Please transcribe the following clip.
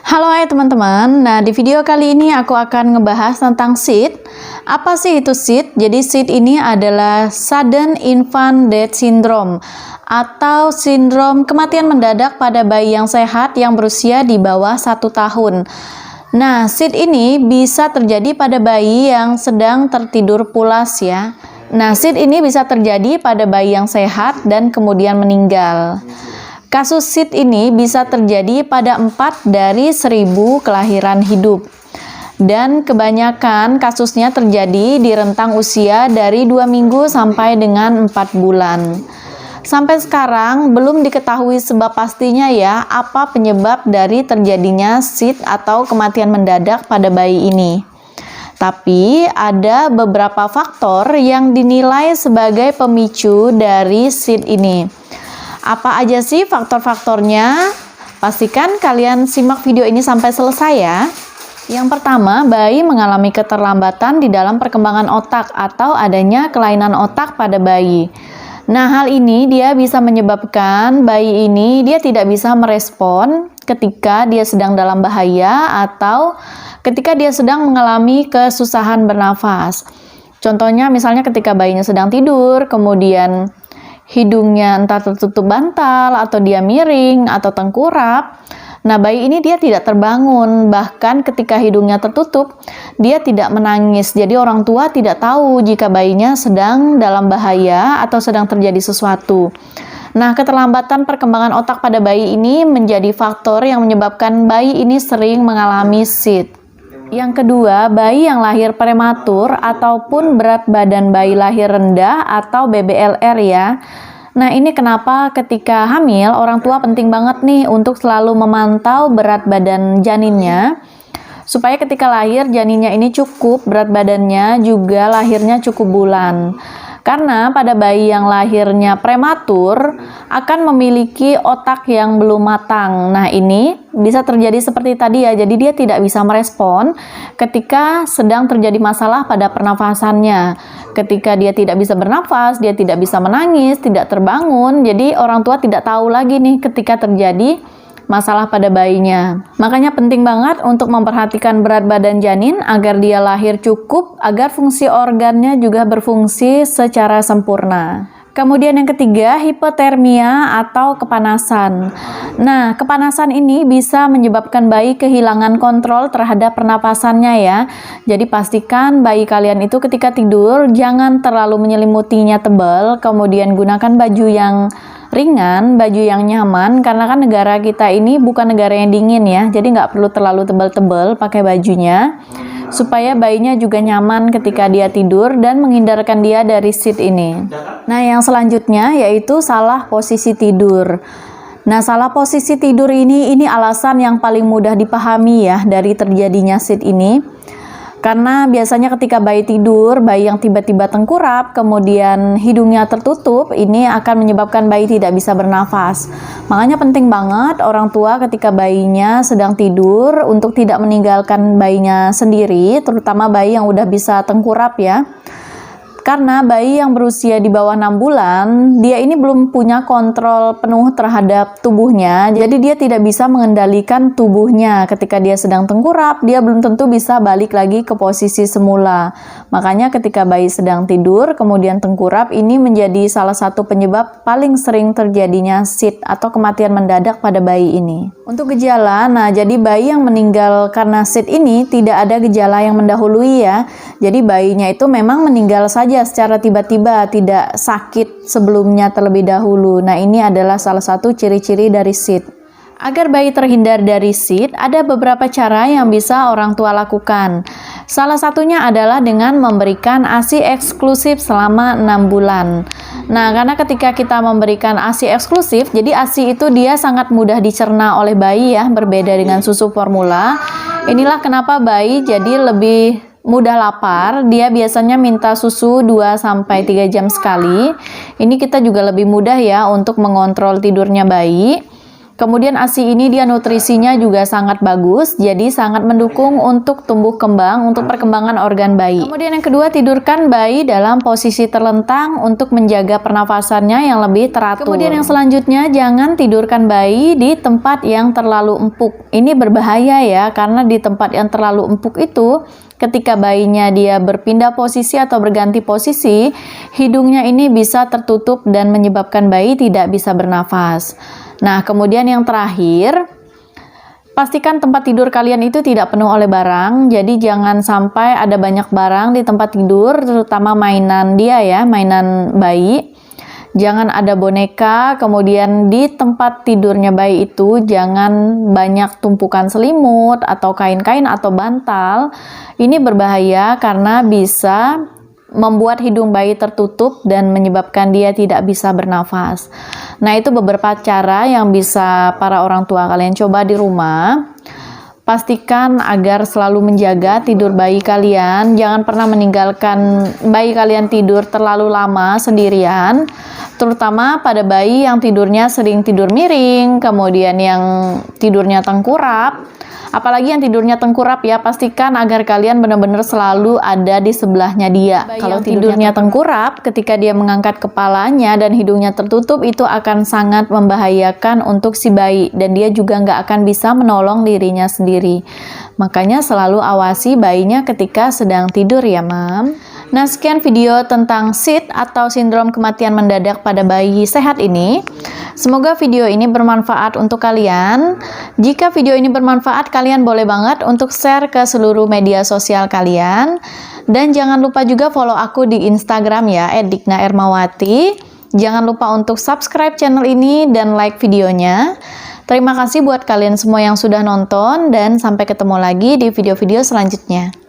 Halo teman-teman, nah di video kali ini aku akan ngebahas tentang SID. Apa sih itu SID? Jadi SID ini adalah Sudden Infant Death Syndrome atau sindrom kematian mendadak pada bayi yang sehat yang berusia di bawah 1 tahun. Nah, SID ini bisa terjadi pada bayi yang sedang tertidur pulas ya. Nah, SID ini bisa terjadi pada bayi yang sehat dan kemudian meninggal. Kasus SID ini bisa terjadi pada 4 dari 1000 kelahiran hidup. Dan kebanyakan kasusnya terjadi di rentang usia dari 2 minggu sampai dengan 4 bulan. Sampai sekarang belum diketahui sebab pastinya ya apa penyebab dari terjadinya SID atau kematian mendadak pada bayi ini. Tapi ada beberapa faktor yang dinilai sebagai pemicu dari SID ini. Apa aja sih faktor-faktornya? Pastikan kalian simak video ini sampai selesai ya. Yang pertama, bayi mengalami keterlambatan di dalam perkembangan otak atau adanya kelainan otak pada bayi. Nah, hal ini dia bisa menyebabkan bayi ini dia tidak bisa merespon ketika dia sedang dalam bahaya atau ketika dia sedang mengalami kesusahan bernafas. Contohnya misalnya ketika bayinya sedang tidur, kemudian hidungnya entah tertutup bantal atau dia miring atau tengkurap. Nah, bayi ini dia tidak terbangun, bahkan ketika hidungnya tertutup, dia tidak menangis. Jadi orang tua tidak tahu jika bayinya sedang dalam bahaya atau sedang terjadi sesuatu. Nah, keterlambatan perkembangan otak pada bayi ini menjadi faktor yang menyebabkan bayi ini sering mengalami SID. Yang kedua, bayi yang lahir prematur ataupun berat badan bayi lahir rendah atau BBLR ya. Nah, ini kenapa ketika hamil orang tua penting banget nih untuk selalu memantau berat badan janinnya supaya ketika lahir janinnya ini cukup berat badannya, juga lahirnya cukup bulan. Karena pada bayi yang lahirnya prematur akan memiliki otak yang belum matang. Nah, ini bisa terjadi seperti tadi ya. Jadi dia tidak bisa merespon ketika sedang terjadi masalah pada pernafasannya. Ketika dia tidak bisa bernafas, dia tidak bisa menangis, tidak terbangun. Jadi orang tua tidak tahu lagi nih ketika terjadi masalah pada bayinya. Makanya penting banget untuk memperhatikan berat badan janin agar dia lahir cukup, agar fungsi organnya juga berfungsi secara sempurna. Kemudian yang ketiga, hipotermia atau kepanasan. Nah, kepanasan ini bisa menyebabkan bayi kehilangan kontrol terhadap pernapasannya ya. Jadi pastikan bayi kalian itu ketika tidur jangan terlalu menyelimutinya tebal, kemudian gunakan baju yang ringan, baju yang nyaman, karena kan negara kita ini bukan negara yang dingin ya, jadi nggak perlu terlalu tebal-tebal pakai bajunya, supaya bayinya juga nyaman ketika dia tidur dan menghindarkan dia dari SID ini. Nah, yang selanjutnya yaitu salah posisi tidur. Nah, salah posisi tidur ini alasan yang paling mudah dipahami ya dari terjadinya SID ini. Karena biasanya ketika bayi tidur, bayi yang tiba-tiba tengkurap, kemudian hidungnya tertutup, ini akan menyebabkan bayi tidak bisa bernafas. Makanya penting banget orang tua ketika bayinya sedang tidur untuk tidak meninggalkan bayinya sendiri, terutama bayi yang udah bisa tengkurap ya. Karena bayi yang berusia di bawah 6 bulan, dia ini belum punya kontrol penuh terhadap tubuhnya. Jadi dia tidak bisa mengendalikan tubuhnya. Ketika dia sedang tengkurap, dia belum tentu bisa balik lagi ke posisi semula. Makanya ketika bayi sedang tidur, kemudian tengkurap, ini menjadi salah satu penyebab paling sering terjadinya SID atau kematian mendadak pada bayi ini. Untuk gejala, nah jadi bayi yang meninggal karena SID ini tidak ada gejala yang mendahului ya. Jadi bayinya itu memang meninggal saja secara tiba-tiba, tidak sakit sebelumnya terlebih dahulu. Nah, ini adalah salah satu ciri-ciri dari SID. Agar bayi terhindar dari SID, ada beberapa cara yang bisa orang tua lakukan. Salah satunya adalah dengan memberikan ASI eksklusif selama 6 bulan. Nah, karena ketika kita memberikan ASI eksklusif, jadi ASI itu dia sangat mudah dicerna oleh bayi ya, berbeda dengan susu formula. Inilah kenapa bayi jadi lebih mudah lapar, dia biasanya minta susu 2-3 jam sekali. Ini kita juga lebih mudah ya untuk mengontrol tidurnya bayi. Kemudian ASI ini dia nutrisinya juga sangat bagus, jadi sangat mendukung untuk tumbuh kembang, untuk perkembangan organ bayi. Kemudian yang kedua, tidurkan bayi dalam posisi terlentang untuk menjaga pernafasannya yang lebih teratur. Kemudian yang selanjutnya, jangan tidurkan bayi di tempat yang terlalu empuk. Ini berbahaya ya, karena di tempat yang terlalu empuk itu, ketika bayinya dia berpindah posisi atau berganti posisi, hidungnya ini bisa tertutup dan menyebabkan bayi tidak bisa bernafas. Nah, kemudian yang terakhir, pastikan tempat tidur kalian itu tidak penuh oleh barang. Jadi jangan sampai ada banyak barang di tempat tidur, terutama mainan dia ya, mainan bayi. Jangan ada boneka, kemudian di tempat tidurnya bayi itu jangan banyak tumpukan selimut atau kain-kain atau bantal. Ini berbahaya karena bisa membuat hidung bayi tertutup dan menyebabkan dia tidak bisa bernafas. Nah, itu beberapa cara yang bisa para orang tua kalian coba di rumah. Pastikan agar selalu menjaga tidur bayi kalian. Jangan pernah meninggalkan bayi kalian tidur terlalu lama sendirian, terutama pada bayi yang tidurnya sering tidur miring, kemudian yang tidurnya tengkurap. Apalagi yang tidurnya tengkurap ya, pastikan agar kalian benar-benar selalu ada di sebelahnya dia. Kalau tidurnya tengkurap, ketika dia mengangkat kepalanya dan hidungnya tertutup, itu akan sangat membahayakan untuk si bayi, dan dia juga nggak akan bisa menolong dirinya sendiri. Makanya selalu awasi bayinya ketika sedang tidur ya, Mam. Nah, sekian video tentang SID atau sindrom kematian mendadak pada bayi sehat ini. Semoga video ini bermanfaat untuk kalian. Jika video ini bermanfaat, kalian boleh banget untuk share ke seluruh media sosial kalian. Dan jangan lupa juga follow aku di Instagram ya, @diknaermawati. Jangan lupa untuk subscribe channel ini dan like videonya. Terima kasih buat kalian semua yang sudah nonton, dan sampai ketemu lagi di video-video selanjutnya.